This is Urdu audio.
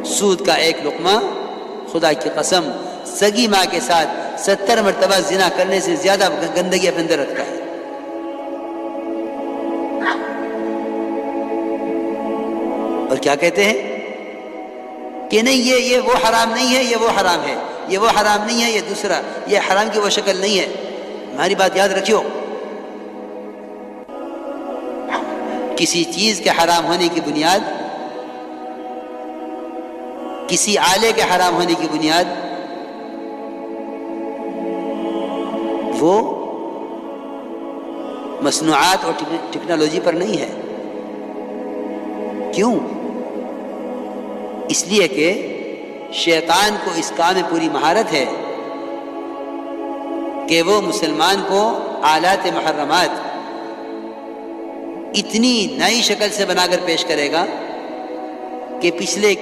سود کا ایک لقمہ خدا کی قسم سگی ماں کے ساتھ 70 مرتبہ زنا کرنے سے زیادہ گندگی اپنے اندر رکھتا ہے. اور کیا کہتے ہیں کہ نہیں یہ وہ حرام نہیں ہے، یہ وہ حرام ہے، یہ وہ حرام نہیں ہے، یہ دوسرا، یہ حرام کی وہ شکل نہیں ہے. ہماری بات یاد رکھیو، کسی چیز کے حرام ہونے کی بنیاد، کسی آلے کے حرام ہونے کی بنیاد وہ مصنوعات اور ٹیکنالوجی پر نہیں ہے. کیوں؟ اس لیے کہ شیطان کو اس کام میں پوری مہارت ہے کہ وہ مسلمان کو آلات محرمات اتنی نئی شکل سے بنا کر پیش کرے گا کہ پچھلے